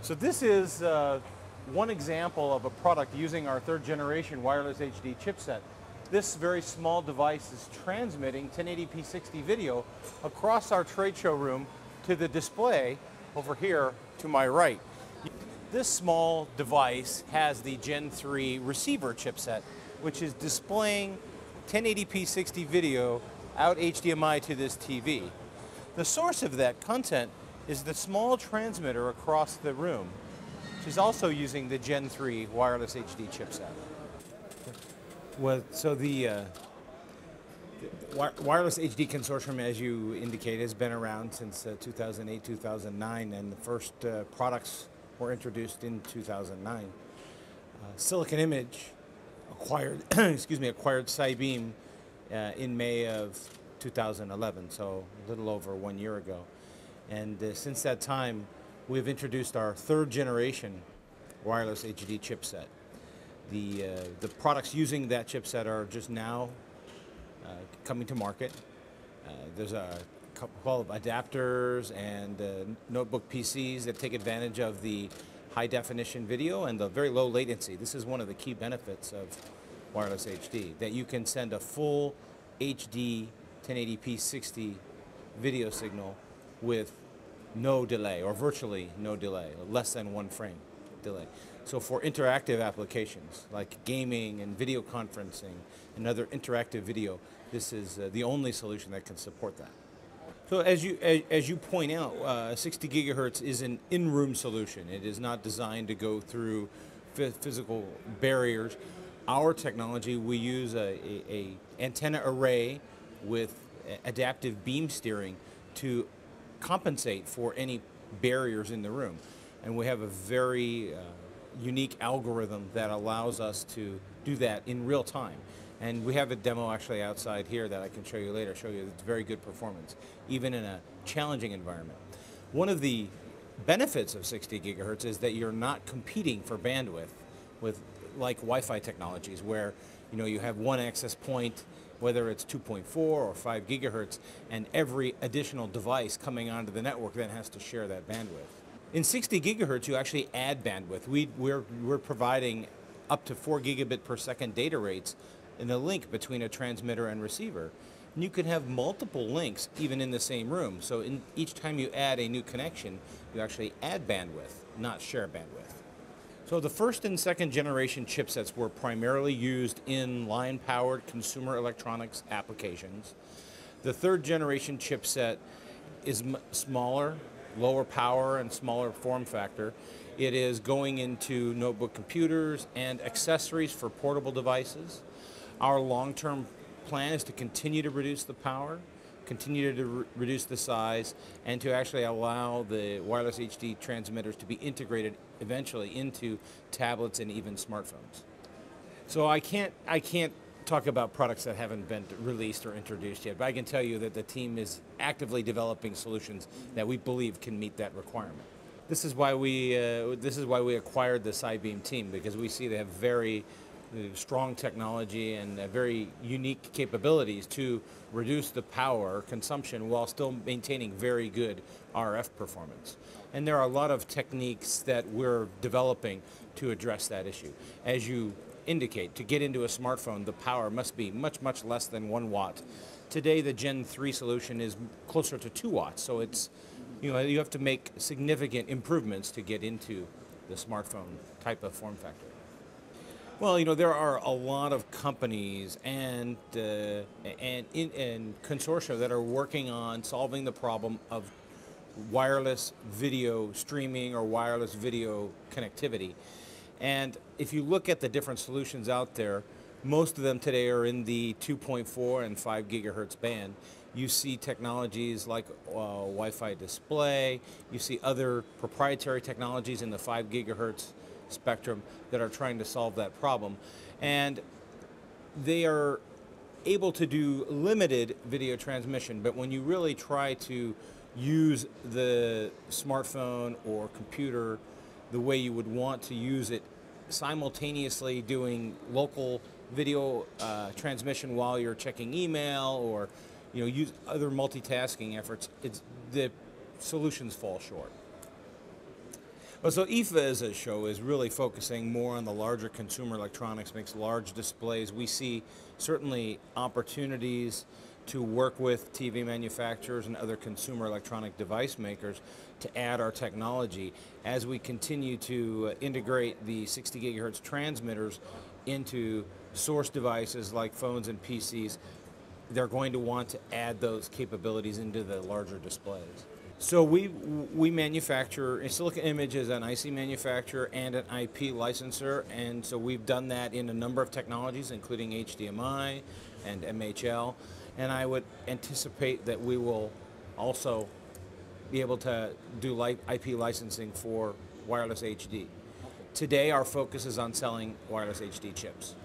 So this is one example of a product using our third generation wireless HD chipset. This very small device is transmitting 1080p 60 video across our trade show room to the display over here to my right. This small device has the Gen 3 receiver chipset, which is displaying 1080p 60 video out HDMI to this TV. The source of that content is the small transmitter across the room, which is also using the Gen 3 wireless HD chipset. Well, so the wireless HD consortium, as you indicate, has been around since 2008, 2009, and the first products were introduced in 2009. Silicon Image acquired, acquired Cybeam in May of 2011, so a little over 1 year ago. And since that time, we've introduced our third generation wireless HD chipset. The products using that chipset are just now coming to market. There's a couple of adapters and notebook PCs that take advantage of the high definition video and the very low latency. This is one of the key benefits of wireless HD, that you can send a full HD 1080p 60 video signal with no delay, or virtually no delay, less than 1 frame delay. So for interactive applications like gaming and video conferencing and other interactive video, this is the only solution that can support that. So as you point out, 60 gigahertz is an in-room solution. It is not designed to go through physical barriers. Our technology, we use a antenna array with adaptive beam steering to compensate for any barriers in the room. And we have a very unique algorithm that allows us to do that in real time. And we have a demo actually outside here that I can show you later, show you it's very good performance, even in a challenging environment. One of the benefits of 60 gigahertz is that you're not competing for bandwidth with like Wi-Fi technologies, where you have one access point, whether it's 2.4 or 5 gigahertz, and every additional device coming onto the network then has to share that bandwidth. In 60 gigahertz, you actually add bandwidth. We're providing up to 4 gigabit per second data rates in the link between a transmitter and receiver. And you can have multiple links even in the same room. So each time you add a new connection, you actually add bandwidth, not share bandwidth. So the first and second generation chipsets were primarily used in line-powered consumer electronics applications. The third generation chipset is smaller, lower power, and smaller form factor. It is going into notebook computers and accessories for portable devices. Our long-term plan is to continue to reduce the power, continue to reduce the size, and to actually allow the wireless HD transmitters to be integrated eventually into tablets and even smartphones. So I can't talk about products that haven't been released or introduced yet, but I can tell you that the team is actively developing solutions that we believe can meet that requirement. This is why we acquired the Cybeam team, because we see they have very strong technology and very unique capabilities to reduce the power consumption while still maintaining very good RF performance. And there are a lot of techniques that we're developing to address that issue. As you indicate, to get into a smartphone, the power must be much, much less than 1 watt. Today, the Gen 3 solution is closer to 2 watts, so it's, you have to make significant improvements to get into the smartphone type of form factor. Well, there are a lot of companies and consortia that are working on solving the problem of wireless video streaming or wireless video connectivity. And if you look at the different solutions out there, most of them today are in the 2.4 and 5 gigahertz band. You see technologies like Wi-Fi display, you see other proprietary technologies in the 5 gigahertz spectrum that are trying to solve that problem. And they are able to do limited video transmission, but when you really try to use the smartphone or computer the way you would want to use it, simultaneously doing local video transmission while you're checking email or use other multitasking efforts, the solutions fall short. Well, so IFA as a show is really focusing more on the larger consumer electronics, makes large displays. We see certainly opportunities to work with TV manufacturers and other consumer electronic device makers to add our technology as we continue to integrate the 60 gigahertz transmitters into source devices like phones and PCs. They're going to want to add those capabilities into the larger displays. So we manufacture, Silicon Image is an IC manufacturer and an IP licensor, and so we've done that in a number of technologies, including HDMI and MHL, and I would anticipate that we will also be able to do IP licensing for wireless HD. Today our focus is on selling wireless HD chips.